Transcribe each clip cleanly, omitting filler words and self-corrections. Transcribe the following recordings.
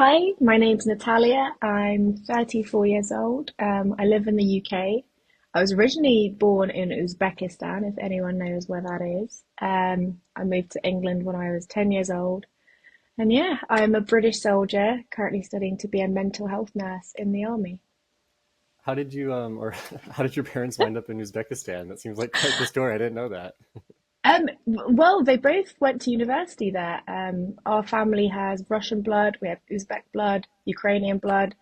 Hi, my name's Natalia. I'm 34 years old. I live in the UK. I was originally born in Uzbekistan, if anyone knows where that is. I moved to England when I was 10 years old. And yeah, I'm a British soldier, currently studying to be a mental health nurse in the army. How did you or how did your parents wind up in Uzbekistan? That seems like quite the story. I didn't know that. Well, they both went to university there. Our family has Russian blood, we have Uzbek blood, Ukrainian blood,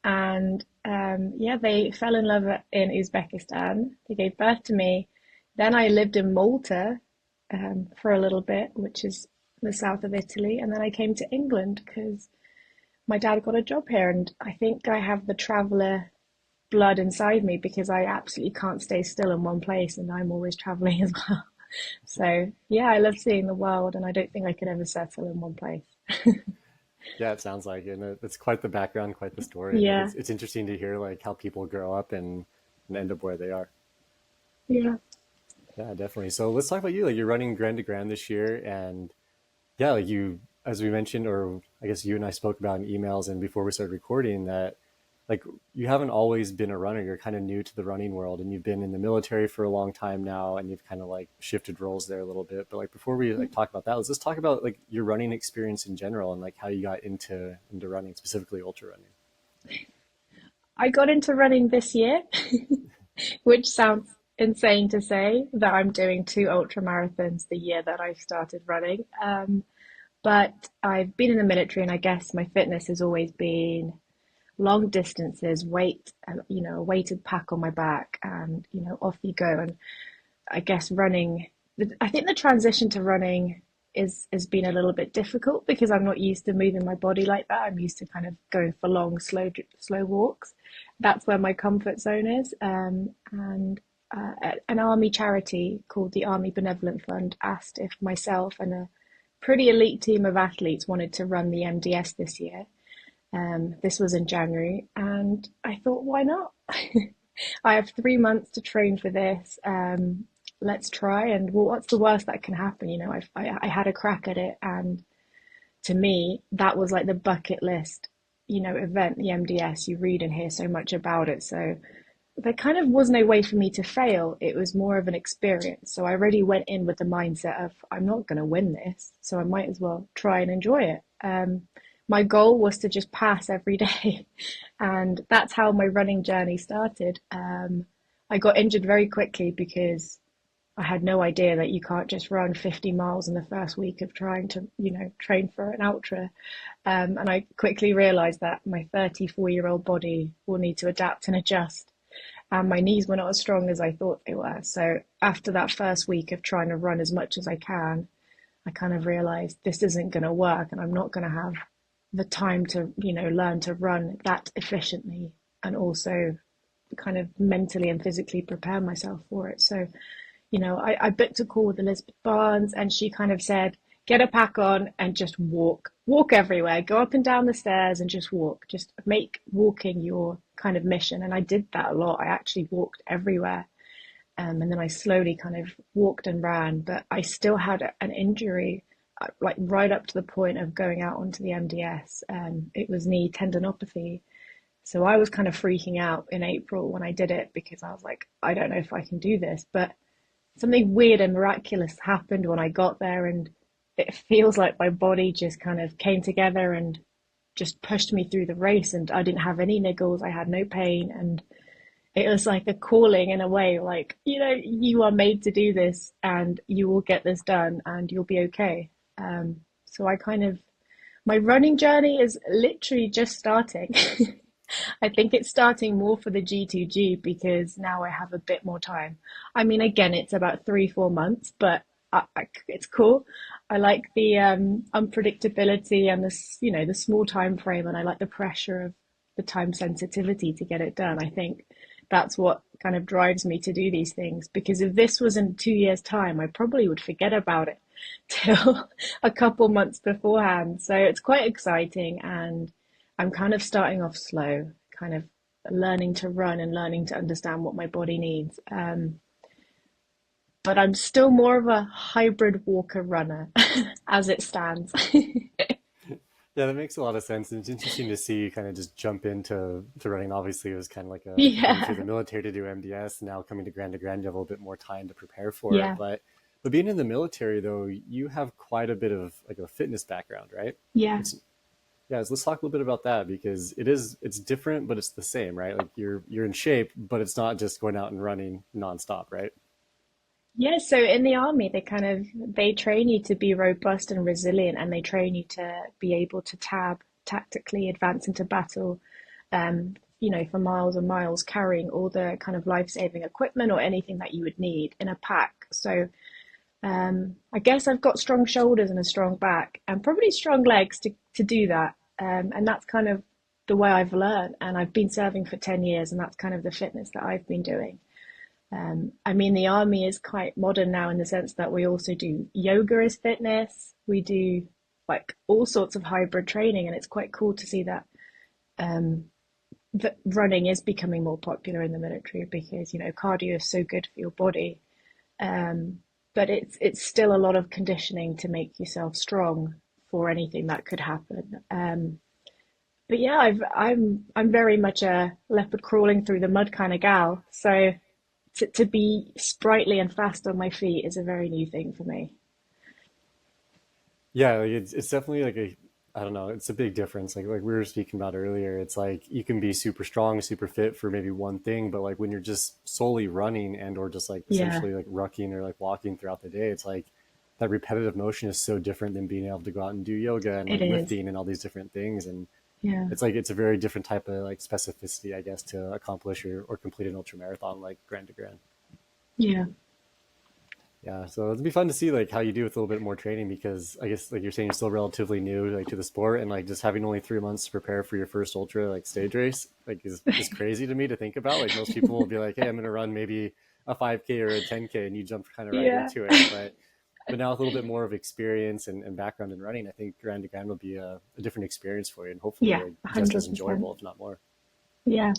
and yeah, they fell in love in Uzbekistan. They gave birth to me. Then I lived in Malta for a little bit, which is the south of Italy, and then I came to England because my dad got a job here, and I think I have the traveller blood inside me because I absolutely can't stay still in one place, and I'm always traveling as well. So yeah, I love seeing the world, and I don't think I could ever settle in one place. Yeah, it sounds like it. And it's quite the background, quite the story. And Yeah, it's interesting to hear like how people grow up and end up where they are. yeah. Yeah, definitely. So let's talk about you. Like you're running Grand to Grand this year, and yeah, like you, as we mentioned, or I guess you and I spoke about in emails and before we started recording that like you haven't always been a runner. You're kind of new to the running world, and you've been in the military for a long time now, and you've kind of like shifted roles there a little bit. But like before we like talk about that, let's just talk about like your running experience in general and like how you got into running, specifically ultra running. I got into running this year, which sounds insane to say that I'm doing two ultra marathons the year that I started running. But I've been in the military, and I guess my fitness has always been long distances, weight, a weighted pack on my back, and off you go. And I guess running, I think the transition to running is has been a little bit difficult because I'm not used to moving my body like that. I'm used to kind of going for long, slow walks. That's where my comfort zone is. And an army charity called the Army Benevolent Fund asked if myself and a pretty elite team of athletes wanted to run the MDS this year. This was in January, and I thought, why not? I have 3 months to train for this. Let's try. And well, what's the worst that can happen? I had a crack at it, and to me, that was like the bucket list, event. The MDS. You read and hear so much about it, so there kind of was no way for me to fail. It was more of an experience. So I already went in with the mindset of I'm not going to win this, so I might as well try and enjoy it. My goal was to just pass every day, and that's how my running journey started. I got injured very quickly because I had no idea that you can't just run 50 miles in the first week of trying to, train for an ultra. And I quickly realized that my 34-year-old body will need to adapt and adjust. And my knees were not as strong as I thought they were. So after that first week of trying to run as much as I can, I kind of realized this isn't going to work, and I'm not going to have the time to, learn to run that efficiently and also kind of mentally and physically prepare myself for it. So I booked a call with Elizabeth Barnes, and she kind of said, get a pack on and just walk everywhere, go up and down the stairs and just walk, just make walking your kind of mission. And I did that a lot. I actually walked everywhere. And then I slowly kind of walked and ran, but I still had an injury, like right up to the point of going out onto the MDS. It was knee tendinopathy. So I was kind of freaking out in April when I did it because I was like, I don't know if I can do this. But something weird and miraculous happened when I got there, and it feels like my body just kind of came together and just pushed me through the race, and I didn't have any niggles, I had no pain, and it was like a calling in a way, like, you are made to do this and you will get this done and you'll be okay. So I kind of, my running journey is literally just starting. I think it's starting more for the G2G because now I have a bit more time. I mean, again, it's about 3, 4 months, but it's cool. I like the unpredictability and the small time frame, and I like the pressure of the time sensitivity to get it done. I think that's what kind of drives me to do these things, because if this was in 2 years' time, I probably would forget about it till a couple months beforehand. So it's quite exciting, and I'm kind of starting off slow, kind of learning to run and learning to understand what my body needs. But I'm still more of a hybrid walker runner as it stands. Yeah, that makes a lot of sense. And it's interesting to see you kind of just jump into running. Obviously, it was kind of like going through Yeah, the military to do MDS. Now coming to Grand, you have a little bit more time to prepare for it. yeah, But being in the military though, you have quite a bit of like a fitness background, right? yeah. It's Yeah, so let's talk a little bit about that because it's different, but it's the same, right? Like you're in shape, but it's not just going out and running nonstop, right? Yeah, so in the army, they train you to be robust and resilient, and they train you to be able to tactically advance into battle, for miles and miles, carrying all the kind of life-saving equipment or anything that you would need in a pack. So I guess I've got strong shoulders and a strong back, and probably strong legs to do that. And that's kind of the way I've learned. And I've been serving for 10 years, and that's kind of the fitness that I've been doing. I mean, the army is quite modern now in the sense that we also do yoga as fitness. We do like all sorts of hybrid training, and it's quite cool to see um, that running is becoming more popular in the military because cardio is so good for your body. Um, but it's still a lot of conditioning to make yourself strong for anything that could happen. But yeah, I'm very much a leopard crawling through the mud kind of gal. So to be sprightly and fast on my feet is a very new thing for me. Yeah, like it's definitely like a I don't know, it's a big difference. Like we were speaking about earlier, it's like you can be super strong, super fit for maybe one thing, but like when you're just solely running and or just like Yeah, essentially like rucking or like walking throughout the day, it's like that repetitive motion is so different than being able to go out and do yoga and it like is. lifting and all these different things. And Yeah, it's like it's a very different type of like specificity, I guess, to accomplish or complete an ultra marathon like Grand to Grand. yeah, Yeah, so it'd be fun to see like how you do with a little bit more training because I guess like you're saying you're still relatively new like to the sport and like just having only 3 months to prepare for your first ultra like stage race like is crazy to me to think about. Like most people will be like, hey, I'm gonna run maybe a 5K or a 10K and you jump kind of right yeah, into it. But now with a little bit more of experience and background in running, I think Grand to Grand will be a different experience for you and hopefully yeah, like just as 100%. enjoyable, if not more. Yeah.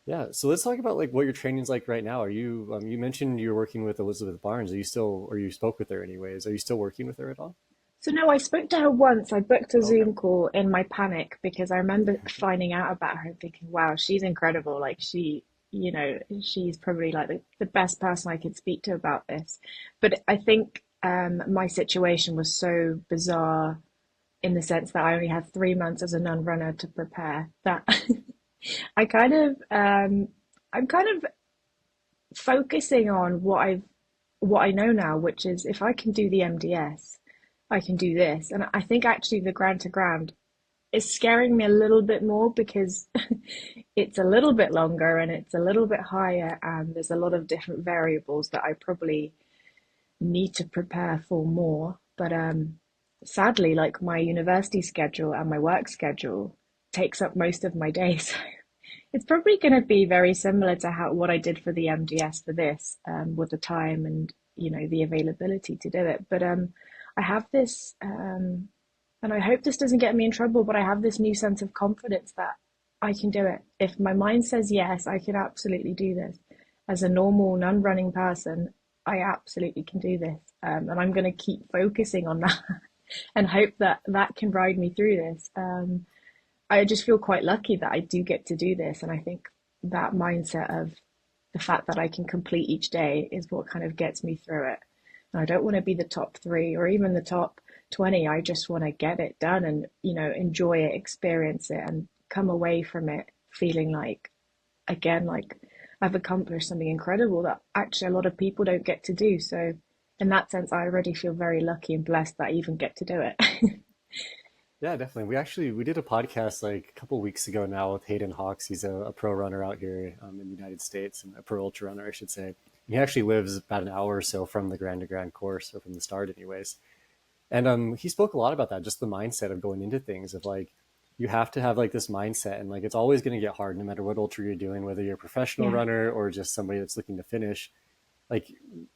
Yeah, so let's talk about like what your training's like right now. Are you you mentioned you're working with Elizabeth Barnes. Are you still or you spoke with her anyways? Are you still working with her at all? So no, I spoke to her once. I booked a Okay. Zoom call in my panic because I remember finding out about her and thinking, wow, she's incredible. Like she's probably like the best person I could speak to about this. But I think my situation was so bizarre in the sense that I only had 3 months as a non-runner to prepare that I kind of I'm kind of focusing on what I know now, which is if I can do the MDS, I can do this. And I think actually the Grand to Grand is scaring me a little bit more because it's a little bit longer and it's a little bit higher and there's a lot of different variables that I probably need to prepare for more. But sadly, like my university schedule and my work schedule takes up most of my days. It's probably going to be very similar to how what I did for the MDS for this, with the time and the availability to do it. But I have this, and I hope this doesn't get me in trouble. But I have this new sense of confidence that I can do it. If my mind says yes, I can absolutely do this. As a normal, non-running person, I absolutely can do this, and I'm going to keep focusing on that and hope that that can ride me through this. I just feel quite lucky that I do get to do this. And I think that mindset of the fact that I can complete each day is what kind of gets me through it. And I don't want to be the top three or even the top 20. I just want to get it done and, enjoy it, experience it, and come away from it feeling like, again, like I've accomplished something incredible that actually a lot of people don't get to do. So, in that sense, I already feel very lucky and blessed that I even get to do it. Yeah, definitely. We did a podcast like a couple weeks ago now with Hayden Hawks. He's a pro runner out here in the United States and a pro ultra runner, I should say. He actually lives about an hour or so from the Grand to Grand course, or from the start, anyways. And he spoke a lot about that, just the mindset of going into things of like you have to have like this mindset, and like it's always going to get hard no matter what ultra you're doing, whether you're a professional Yeah. runner or just somebody that's looking to finish. Like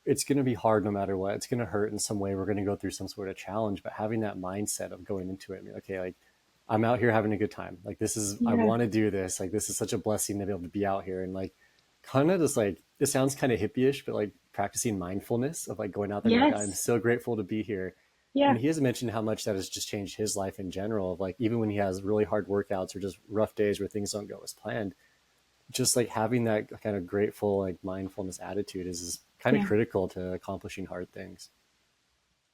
it's going to be hard no matter what. It's going to hurt in some way. We're going to go through some sort of challenge, but having that mindset of going into it, I mean, okay, like I'm out here having a good time. Like this is, I Yeah. want to do this. Like this is such a blessing to be able to be out here and like kind of just like, it sounds kind of hippie-ish, but like practicing mindfulness of like going out there and like, I'm Yes. so grateful to be here. Yeah. And he has mentioned how much that has just changed his life in general. Like even when he has really hard workouts or just rough days where things don't go as planned, just like having that kind of grateful, like mindfulness attitude is kind of Yeah. critical to accomplishing hard things.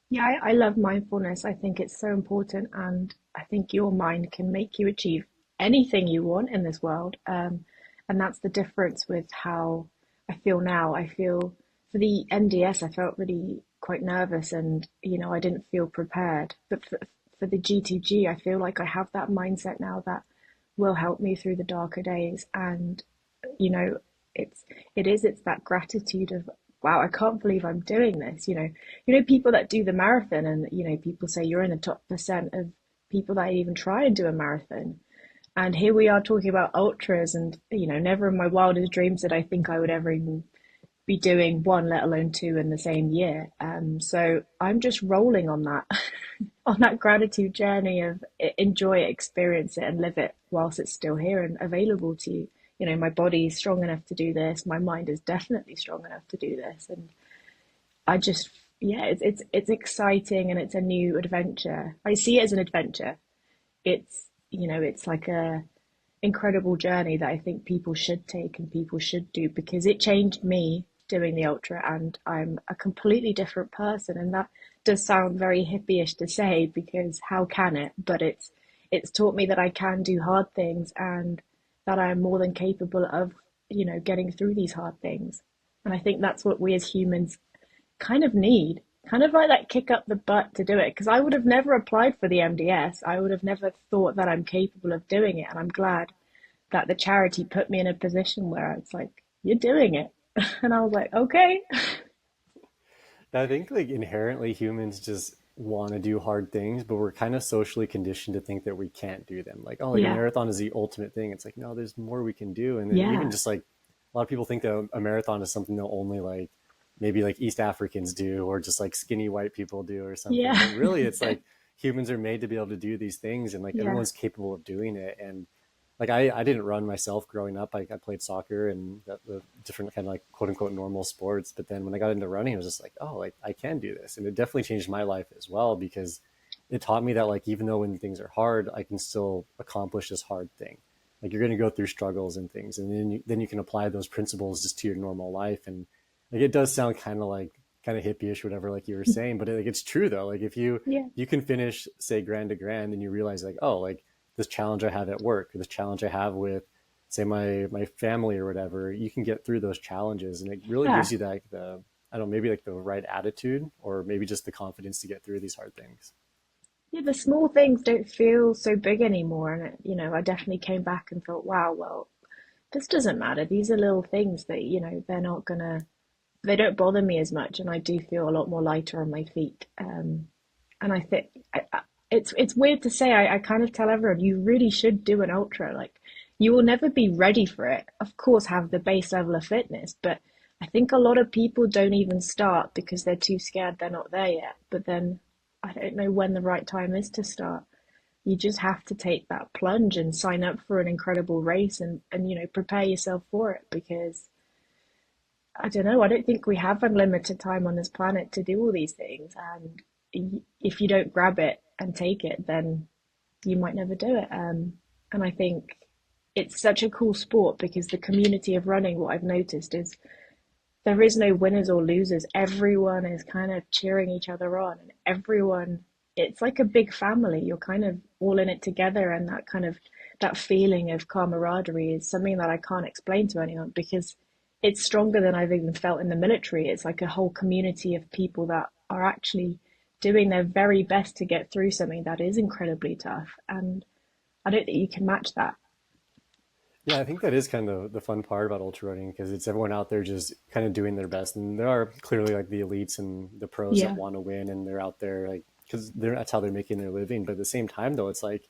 Yeah, I love mindfulness. I think it's so important, and I think your mind can make you achieve anything you want in this world. And that's the difference with how I feel now. I feel for the MDS, I felt really quite nervous, and I didn't feel prepared. But for the GTG, I feel like I have that mindset now that will help me through the darker days. And you know, it's it's that gratitude of wow, I can't believe I'm doing this. People that do the marathon, and people say you're in the top percent of people that even try and do a marathon. And here we are talking about ultras, and never in my wildest dreams did I think I would ever even be doing one, let alone two in the same year. So I'm just rolling on that, on that gratitude journey of enjoy it, experience it, and live it whilst it's still here and available to you. My body is strong enough to do this. My mind is definitely strong enough to do this, and I just, yeah, it's exciting and it's a new adventure. I see it as an adventure. It's like a incredible journey that I think people should take and people should do because it changed me doing the ultra, and I'm a completely different person. And that does sound very hippie-ish to say because how can it? But it's taught me that I can do hard things and that I am more than capable of, getting through these hard things. And I think that's what we as humans kind of need, kind of like that kick up the butt to do it. Because I would have never applied for the MDS. I would have never thought that I'm capable of doing it. And I'm glad that the charity put me in a position where it's like, you're doing it. And I was like, okay. I think like inherently humans just want to do hard things, but we're kind of socially conditioned to think that we can't do them. Like, oh, like a Yeah. marathon is the ultimate thing. It's like, no, there's more we can do. And then even Yeah. just like a lot of people think that a marathon is something that only like maybe like East Africans do or just like skinny white people do or something. But Yeah. really, it's like humans are made to be able to do these things and like Yeah. everyone's capable of doing it. And like I didn't run myself growing up. I played soccer and the different kind of like quote unquote normal sports. But then when I got into running, I was just like, oh, like I can do this, and it definitely changed my life as well because it taught me that like even though when things are hard, I can still accomplish this hard thing. Like you're going to go through struggles and things, and then you can apply those principles just to your normal life. And like it does sound kind of hippie-ish, whatever, like you were saying, but like it's true though. Like if Yeah. you can finish say grand to grand, and you realize like oh like this challenge I have at work, or this challenge I have with, say, my family or whatever, you can get through those challenges, and it really Yeah. gives you that I don't know, maybe like the right attitude, or maybe just the confidence to get through these hard things. Yeah. The small things don't feel so big anymore. And, I definitely came back and thought, wow, well, this doesn't matter. These are little things that, they're not gonna, they don't bother me as much. And I do feel a lot more lighter on my feet. And I think it's weird to say. I kind of tell everyone you really should do an ultra. Like you will never be ready for it. Of course, have the base level of fitness, but I think a lot of people don't even start because they're too scared they're not there yet. But then I don't know when the right time is to start. You just have to take that plunge and sign up for an incredible race and prepare yourself for it because I don't know. I don't think we have unlimited time on this planet to do all these things. And if you don't grab it and take it, then you might never do it. And I think it's such a cool sport because the community of running, what I've noticed is there is no winners or losers. Everyone is kind of cheering each other on, and everyone, it's like a big family. You're kind of all in it together, and that kind of that feeling of camaraderie is something that I can't explain to anyone because it's stronger than I've even felt in the military. It's like a whole community of people that are actually doing their very best to get through something that is incredibly tough, and I don't think you can match that. Yeah, I think that is kind of the fun part about ultra running because it's everyone out there just kind of doing their best, and there are clearly like the elites and the pros that Yeah, want to win, and they're out there like because that's how they're making their living. But at the same time, though, it's like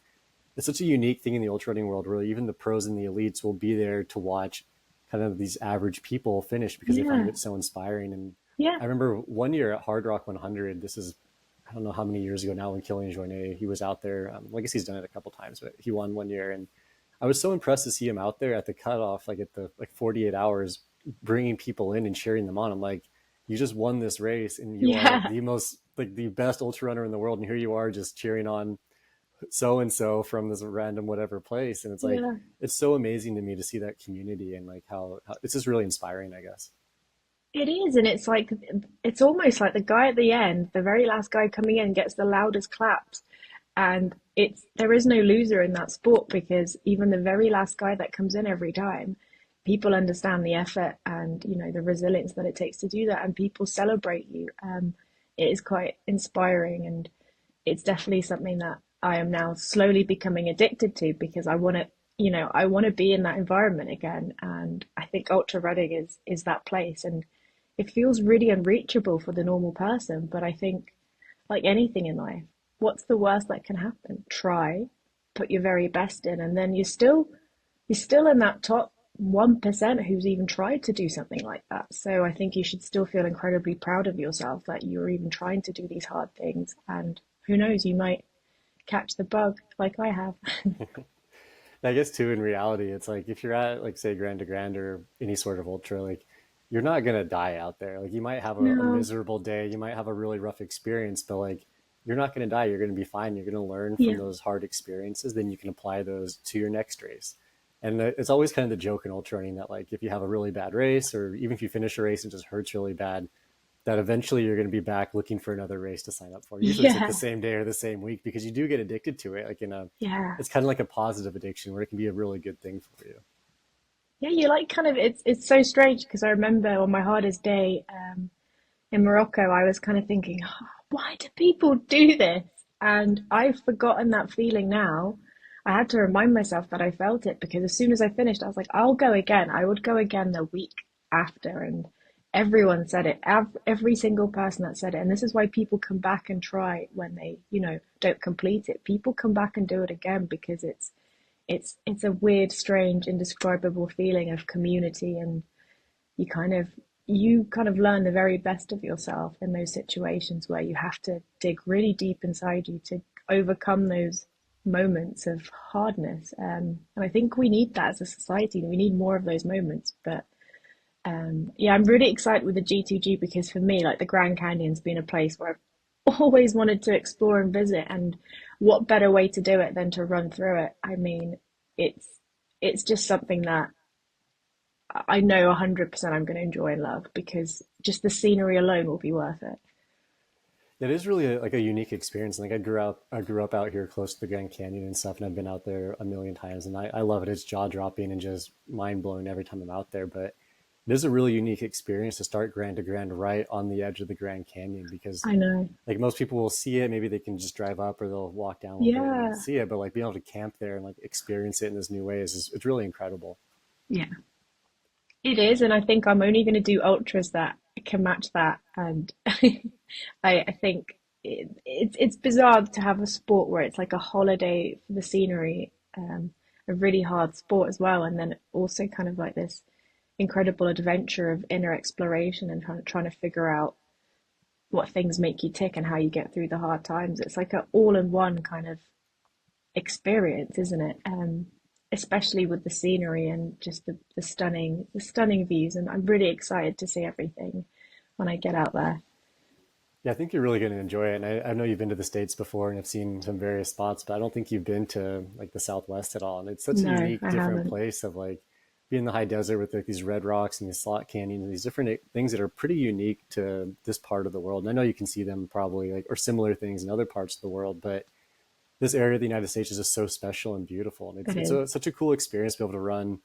it's such a unique thing in the ultra running world where even the pros and the elites will be there to watch kind of these average people finish because they find yeah, it so inspiring. And yeah, I remember one year at Hard Rock 100, this is, I don't know how many years ago now when Killian Jornet, he was out there. I guess he's done it a couple times, but he won one year. And I was so impressed to see him out there at the cutoff, like at the like 48 hours, bringing people in and cheering them on. I'm like, you just won this race and you are yeah, the most like the best ultra runner in the world, and here you are just cheering on so and so from this random whatever place, and it's like Yeah. it's so amazing to me to see that community and like how it's just really inspiring, I guess. It is, and it's like it's almost like the guy at the end, the very last guy coming in, gets the loudest claps, and it's there is no loser in that sport because even the very last guy that comes in every time, people understand the effort and the resilience that it takes to do that, and people celebrate you. It is quite inspiring, and it's definitely something that I am now slowly becoming addicted to because I want to be in that environment again. And I think ultra running is that place. And it feels really unreachable for the normal person. But I think, like anything in life, what's the worst that can happen? Try, put your very best in, and then you're still in that top 1% who's even tried to do something like that. So I think you should still feel incredibly proud of yourself that you're even trying to do these hard things. And who knows, you might catch the bug like I have. I guess too, in reality, it's like if you're at like say Grand to Grand or any sort of ultra, like you're not gonna die out there. Like you might have a No, miserable day, you might have a really rough experience, but like you're not gonna die. You're gonna be fine. You're gonna learn from yeah, those hard experiences. Then you can apply those to your next race. And it's always kind of the joke in ultra running that like if you have a really bad race, or even if you finish a race and it just hurts really bad, that eventually you're going to be back looking for another race to sign up for. Usually it's like the yeah, same day or the same week because you do get addicted to it. Like yeah, it's kind of like a positive addiction where it can be a really good thing for you. yeah. You like kind of it's so strange because I remember on my hardest day in Morocco, I was kind of thinking, "Oh, why do people do this?" And I've forgotten that feeling now. I had to remind myself that I felt it because as soon as I finished, I was like, I'll go again. I would go again the week after. And everyone said it, every single person that said it. And this is why people come back and try when they don't complete it. People come back and do it again because it's a weird, strange, indescribable feeling of community, and you kind of you kind of learn the very best of yourself in those situations where you have to dig really deep inside you to overcome those moments of hardness. And I think we need that as a society. We need more of those moments. But yeah, I'm really excited with the G2G because for me, like the Grand Canyon's been a place where I've always wanted to explore and visit. And what better way to do it than to run through it? I mean, it's it's just something that I know 100% I'm going to enjoy and love because just the scenery alone will be worth it. It is really like a unique experience. Like I grew up out here close to the Grand Canyon and stuff, and I've been out there a million times, and I love it. It's jaw dropping and just mind blowing every time I'm out there. But it is a really unique experience to start Grand to Grand right on the edge of the Grand Canyon because I know. like most people will see it, maybe they can just drive up or they'll walk down a little bit and Yeah. see it, but like being able to camp there and like experience it in this new way is it's really incredible. Yeah. It is, and I think I'm only going to do ultras that can match that. And I think it's bizarre to have a sport where it's like a holiday for the scenery, a really hard sport as well, and then also kind of like this incredible adventure of inner exploration and trying to figure out what things make you tick and how you get through the hard times. It's like a all-in-one kind of experience, isn't it? Especially with the scenery and just the stunning views. And I'm really excited to see everything when I get out there. Yeah, I think you're really going to enjoy it. And I know you've been to the States before and have seen some various spots, but I don't think you've been to like the Southwest at all. And it's such a No, unique, I different haven't. place of like being in the high desert with like these red rocks and these slot canyons and these different things that are pretty unique to this part of the world. And I know you can see them probably like or similar things in other parts of the world, but this area of the United States is just so special and beautiful. And It it's is. such a cool experience to be able to run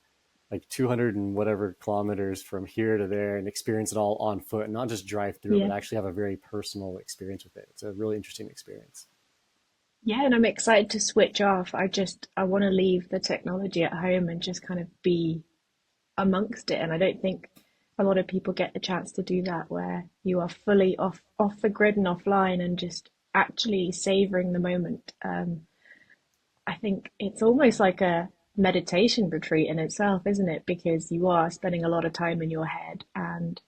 like 200 and whatever kilometers from here to there and experience it all on foot and not just drive through it, Yeah. but actually have a very personal experience with it. It's a really interesting experience. Yeah, and I'm excited to switch off. I want to leave the technology at home and just kind of be amongst it. And I don't think a lot of people get the chance to do that where you are fully off the grid and offline and just actually savoring the moment. I think it's almost like a meditation retreat in itself, isn't it? Because you are spending a lot of time in your head. And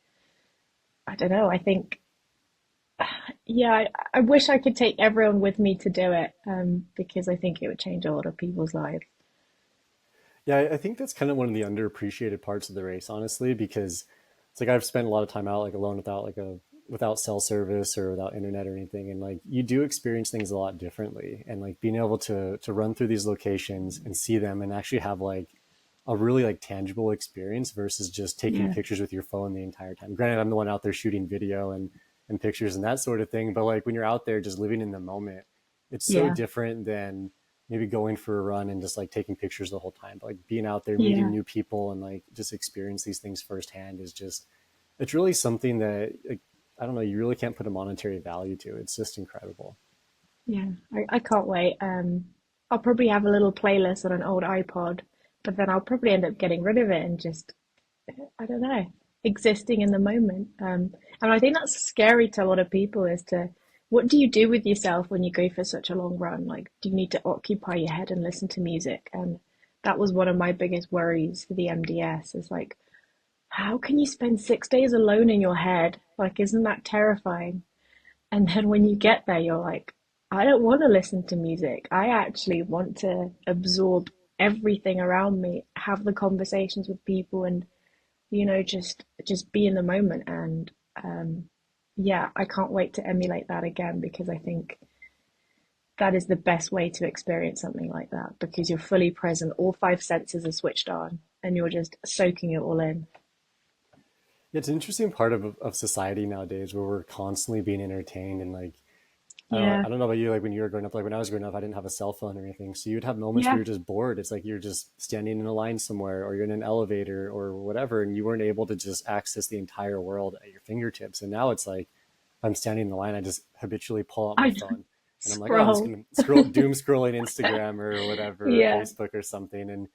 I don't know, I think, yeah, I wish I could take everyone with me to do it, because I think it would change a lot of people's lives. Yeah, I think that's kind of one of the underappreciated parts of the race, honestly, because it's like I've spent a lot of time out like alone without like a without cell service or without internet or anything, and like you do experience things a lot differently, and like being able to run through these locations and see them and actually have like a really like tangible experience versus just taking Yeah. pictures with your phone the entire time. Granted, I'm the one out there shooting video and pictures and that sort of thing, but like when you're out there just living in the moment, it's so Yeah. different than maybe going for a run and just like taking pictures the whole time. But like being out there, meeting Yeah. new people and like just experience these things firsthand is just, it's really something that like, I don't know, you really can't put a monetary value to. It's just incredible. Yeah. I can't wait. I'll probably have a little playlist on an old iPod, but then I'll probably end up getting rid of it and just, I don't know, existing in the moment. And I think that's scary to a lot of people is to, what do you do with yourself when you go for such a long run? Like, do you need to occupy your head and listen to music? And that was one of my biggest worries for the MDS is like, how can you spend 6 days alone in your head? Like, isn't that terrifying? And then when you get there, you're like, I don't want to listen to music. I actually want to absorb everything around me, have the conversations with people, and just be in the moment. And yeah, I can't wait to emulate that again because I think that is the best way to experience something like that because you're fully present, all five senses are switched on, and you're just soaking it all in. It's an interesting part of society nowadays where we're constantly being entertained and like Yeah, I don't know about you, like when you were growing up, like when I was growing up, I didn't have a cell phone or anything. So you'd have moments where yeah. you're just bored. It's like you're just standing in a line somewhere or you're in an elevator or whatever, and you weren't able to just access the entire world at your fingertips. And now it's like if I'm standing in the line, I just habitually pull out my I phone and I'm like, oh, I'm just scroll. gonna scroll doom scrolling Instagram or whatever, or Yeah, Facebook or something. And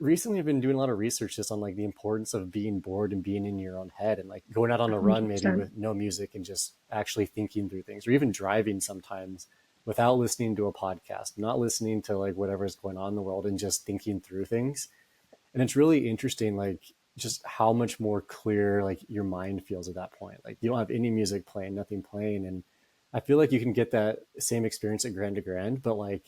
recently I've been doing a lot of research just on like the importance of being bored and being in your own head and like going out on a run maybe 100%. with no music and just actually thinking through things or even driving sometimes without listening to a podcast, not listening to like whatever's going on in the world and just thinking through things. And it's really interesting like just how much more clear like your mind feels at that point. Like you don't have any music playing, nothing playing, and I feel like you can get that same experience at Grand to Grand, but like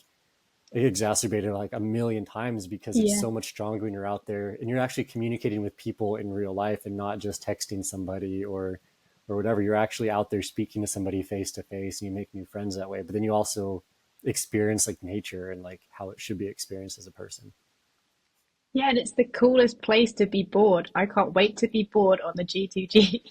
exacerbated like a million times because it's Yeah. so much stronger when you're out there and you're actually communicating with people in real life and not just texting somebody or whatever. You're actually out there speaking to somebody face to face and you make new friends that way. But then you also experience like nature and like how it should be experienced as a person. Yeah, and it's the coolest place to be bored. I can't wait to be bored on the G2G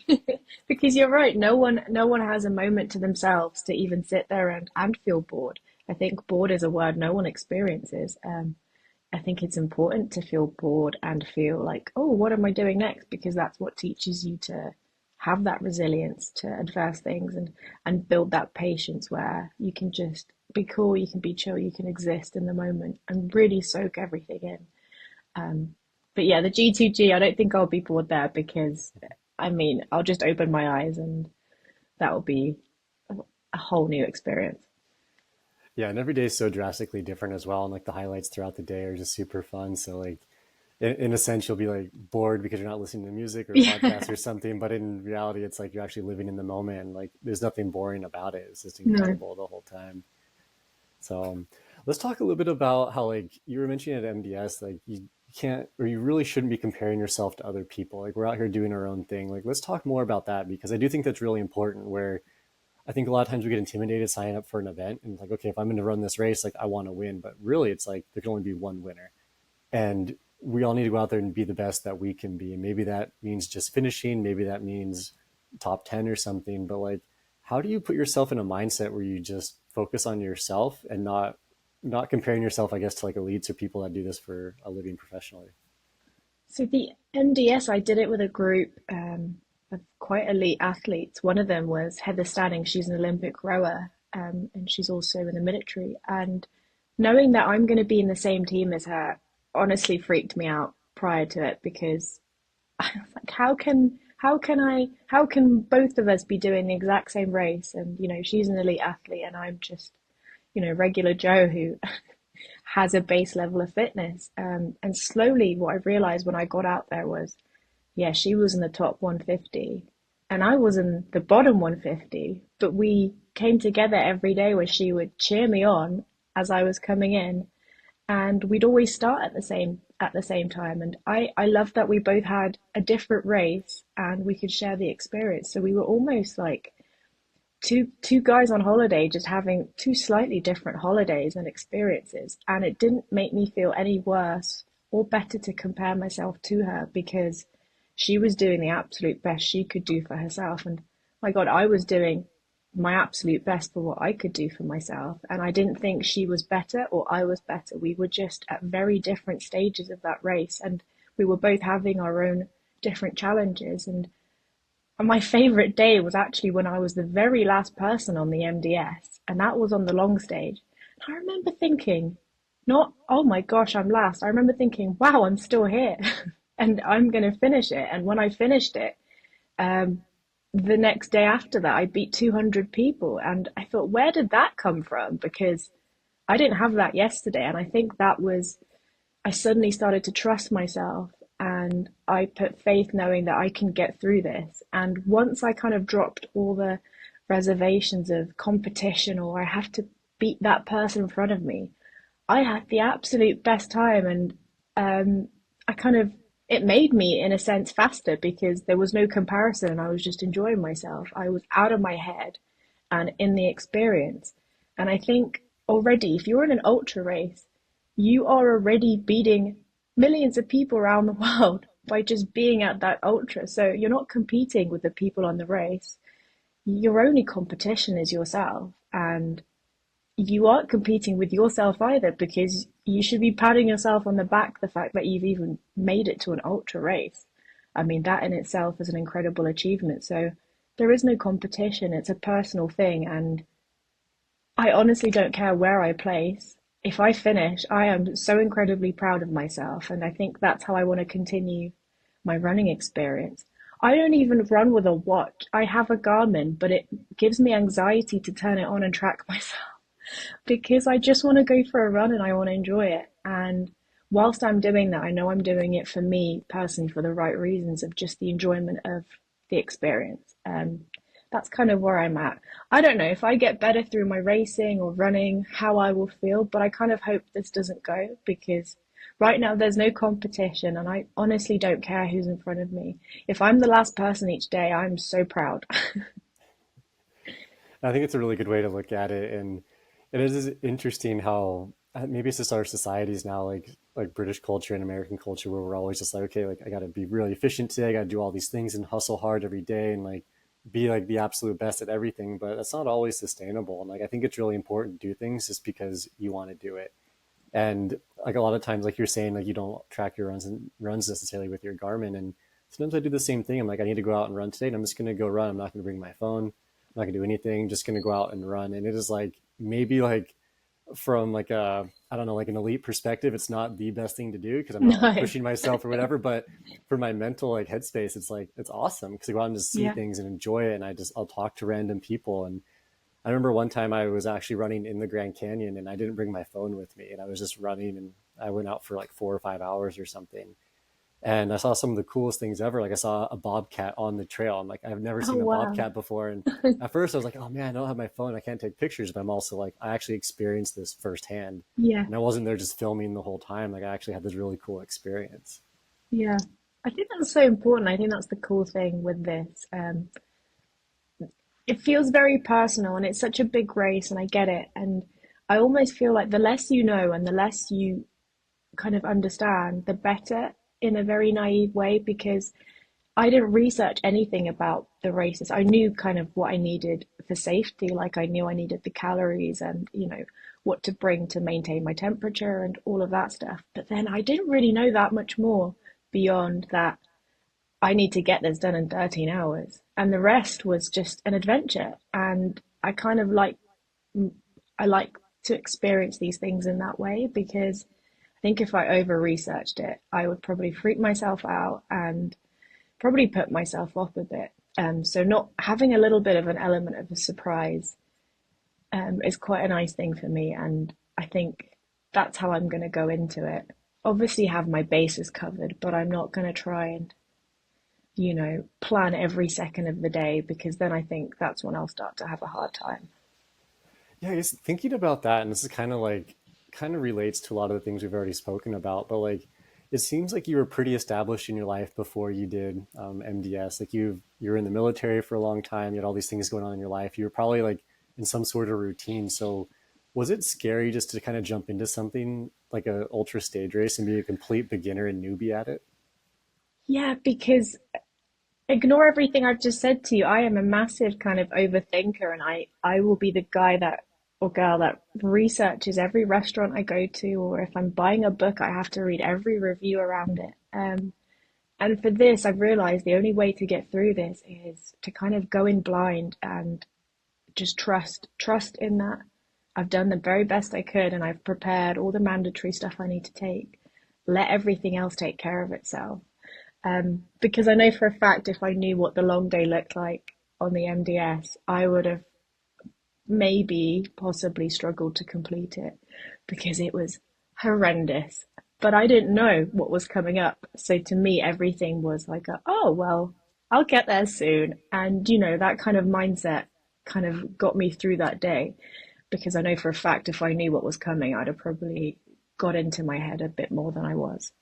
because you're right. No one has a moment to themselves to even sit there and feel bored. I think bored is a word no one experiences. I think it's important to feel bored and feel like, oh, what am I doing next? Because that's what teaches you to have that resilience to adverse things and build that patience where you can just be cool, you can be chill, you can exist in the moment and really soak everything in. Um, but yeah, the G2G, I don't think I'll be bored there because I mean, I'll just open my eyes and that will be a whole new experience. Yeah, and every day is so drastically different as well. And like the highlights throughout the day are just super fun. So like in a sense, you'll be like bored because you're not listening to music or a Yeah, podcast or something. But in reality, it's like you're actually living in the moment and like there's nothing boring about it. It's just no. incredible the whole time. So let's talk a little bit about how like you were mentioning at MDS, like you can't or you really shouldn't be comparing yourself to other people. Like we're out here doing our own thing. Like let's talk more about that because I do think that's really important. Where I think a lot of times we get intimidated signing up for an event and like, okay, if I'm going to run this race, like I want to win, but really it's like there can only be one winner, and we all need to go out there and be the best that we can be. And maybe that means just finishing, maybe that means top 10 or something, but like how do you put yourself in a mindset where you just focus on yourself and not comparing yourself, I guess, to like elites or people that do this for a living professionally? So the MDS, I did it with a group of quite elite athletes. One of them was Heather Stanning. She's an Olympic rower, and she's also in the military. And knowing that I'm going to be in the same team as her honestly freaked me out prior to it because I was like, how can both of us be doing the exact same race? And she's an elite athlete, and I'm just regular Joe who has a base level of fitness. And slowly, what I realized when I got out there was, yeah, she was in the top 150 and I was in the bottom 150, but we came together every day where she would cheer me on as I was coming in. And we'd always start at the same at the same time. And I loved that we both had a different race and we could share the experience. So we were almost like two guys on holiday just having two slightly different holidays and experiences, and it didn't make me feel any worse or better to compare myself to her because she was doing the absolute best she could do for herself, and my god, I was doing my absolute best for what I could do for myself, and I didn't think she was better or I was better. We were just at very different stages of that race, and we were both having our own different challenges. And my favorite day was actually when I was the very last person on the MDS, and that was on the long stage. And I remember thinking, not, oh my gosh, I'm last. I remember thinking, wow, I'm still here and I'm going to finish it. And when I finished it, um, the next day after that, I beat 200 people. And I thought, where did that come from? Because I didn't have that yesterday. And I think that was, I suddenly started to trust myself and I put faith knowing that I can get through this. And once I kind of dropped all the reservations of competition or I have to beat that person in front of me, I had the absolute best time. And I kind of, it made me, in a sense, faster because there was no comparison and I was just enjoying myself. I was out of my head and in the experience. And I think already, if you're in an ultra race, you are already beating millions of people around the world by just being at that ultra. So you're not competing with the people on the race. Your only competition is yourself. And you aren't competing with yourself either because you should be patting yourself on the back the fact that you've even made it to an ultra race. I mean, that in itself is an incredible achievement. So there is no competition. It's a personal thing. And I honestly don't care where I place. If I finish, I am so incredibly proud of myself. And I think that's how I want to continue my running experience. I don't even run with a watch. I have a Garmin, but it gives me anxiety to turn it on and track myself because I just want to go for a run and I want to enjoy it. And whilst I'm doing that, I know I'm doing it for me personally for the right reasons of just the enjoyment of the experience. That's kind of where I'm at. I don't know if I get better through my racing or running, how I will feel, but I kind of hope this doesn't go because right now there's no competition and I honestly don't care who's in front of me. If I'm the last person each day, I'm so proud. I think it's a really good way to look at it, and it is interesting how maybe it's just our societies now, like British culture and American culture, where we're always just like, okay, like I got to be really efficient today, I got to do all these things and hustle hard every day, and like be like the absolute best at everything. But that's not always sustainable. And like I think it's really important to do things just because you want to do it. And like a lot of times, like you're saying, like you don't track your runs necessarily with your Garmin. And sometimes I do the same thing. I'm like, I need to go out and run today, and I'm just going to go run. I'm not going to bring my phone. I'm not going to do anything. Just going to go out and run. And it is like maybe like from like a I don't know, like an elite perspective, it's not the best thing to do because I'm not like No. pushing myself or whatever. But for my mental like headspace, it's like it's awesome because I go out and just see Yeah. things and enjoy it. And I'll talk to random people. And I remember one time I was actually running in the Grand Canyon and I didn't bring my phone with me, and I was just running, and I went out for like 4 or 5 hours or something. And I saw some of the coolest things ever. Like I saw a bobcat on the trail. I'm like, I've never Oh, seen a wow. bobcat before. And at first I was like, oh man, I don't have my phone. I can't take pictures. But I'm also like, I actually experienced this firsthand. Yeah. And I wasn't there just filming the whole time. Like I actually had this really cool experience. Yeah. I think that's so important. I think that's the cool thing with this. It feels very personal and it's such a big race, and I get it. And I almost feel like the less you know and the less you kind of understand, the better in a very naive way because I didn't research anything about the races. I knew kind of what I needed for safety, like I knew I needed the calories and, what to bring to maintain my temperature and all of that stuff. But then I didn't really know that much more beyond that I need to get this done in 13 hours. And the rest was just an adventure. And I like to experience these things in that way because I think if I over researched it, I would probably freak myself out and probably put myself off a bit. So not having a little bit of an element of a surprise is quite a nice thing for me. And I think that's how I'm going to go into it. Obviously, have my bases covered, but I'm not going to try and plan every second of the day because then I think that's when I'll start to have a hard time. Yeah, I guess thinking about that, and this is kind of like, kind of relates to a lot of the things we've already spoken about, but like, it seems like you were pretty established in your life before you did MDS. Like you were in the military for a long time. You had all these things going on in your life. You were probably like in some sort of routine. So was it scary just to kind of jump into something like a ultra stage race and be a complete beginner and newbie at it? Yeah, because ignore everything I've just said to you. I am a massive kind of overthinker, and I will be the guy that or girl that researches every restaurant I go to, or if I'm buying a book, I have to read every review around it. And for this, I've realized the only way to get through this is to kind of go in blind and just trust in that. I've done the very best I could, and I've prepared all the mandatory stuff I need to take. Let everything else take care of itself. Because I know for a fact if I knew what the long day looked like on the MDS, I would have maybe possibly struggled to complete it because it was horrendous. But I didn't know what was coming up. So to me, everything was like, oh, well, I'll get there soon. And, that kind of mindset kind of got me through that day because I know for a fact if I knew what was coming, I'd have probably got into my head a bit more than I was.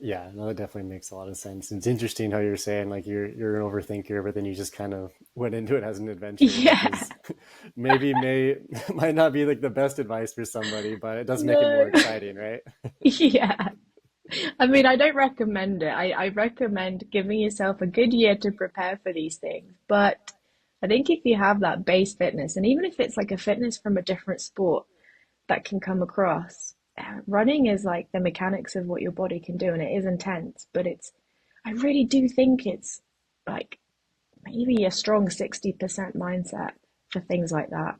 Yeah, no, that definitely makes a lot of sense. It's interesting how you're saying like you're an overthinker, but then you just kind of went into it as an adventure, which Yeah, is maybe may might not be like the best advice for somebody, but it does make it more no. exciting, right? Yeah. I mean, I don't recommend it. I recommend giving yourself a good year to prepare for these things. But I think if you have that base fitness, and even if it's like a fitness from a different sport that can come across, running is like the mechanics of what your body can do, and it is intense. But I really do think it's like maybe a strong 60% mindset for things like that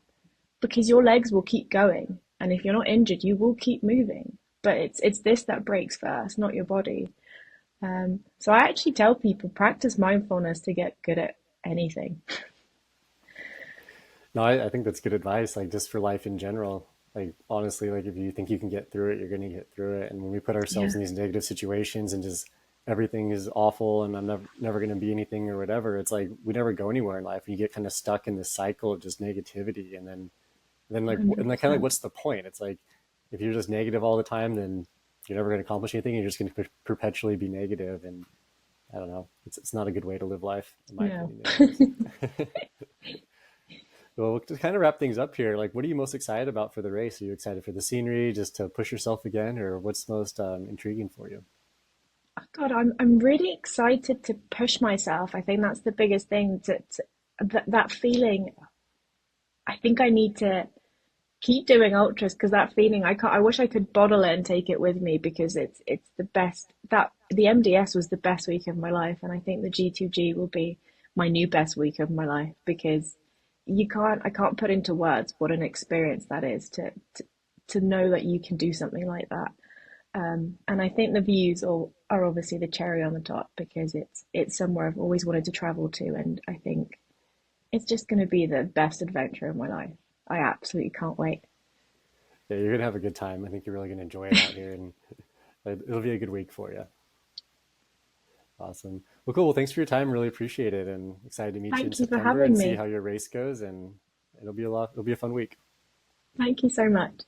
because your legs will keep going, and if you're not injured you will keep moving, but it's this that breaks first, not your body. So I actually tell people practice mindfulness to get good at anything. No, I think that's good advice, like just for life in general. Like honestly, like if you think you can get through it, you're going to get through it. And when we put ourselves Yeah, in these negative situations and just everything is awful and I'm never going to be anything or whatever, it's like we never go anywhere in life. You get kind of stuck in this cycle of just negativity, and then like and then kind of like 100%. what's the point? It's like if you're just negative all the time, then you're never going to accomplish anything. You're just going to perpetually be negative, and I don't know. It's not a good way to live life, in my No. opinion, anyways. Well, to kind of wrap things up here, like, what are you most excited about for the race? Are you excited for the scenery, just to push yourself again, or what's most intriguing for you? God, I'm really excited to push myself. I think that's the biggest thing. That feeling. I think I need to keep doing ultras because that feeling I can't. I wish I could bottle it and take it with me because it's the best. That the MDS was the best week of my life, and I think the G2G will be my new best week of my life because I can't put into words what an experience that is to know that you can do something like that. And I think the views are obviously the cherry on the top because it's somewhere I've always wanted to travel to, and I think it's just going to be the best adventure of my life. I absolutely can't wait. Yeah, you're gonna have a good time. I think you're really gonna enjoy it out here, and it'll be a good week for you. Awesome. Well, cool. Well, thanks for your time. Really appreciate it, and excited to meet you in Thank you for September having and see me. how your race goes. And it'll be a lot. It'll be a fun week. Thank you so much.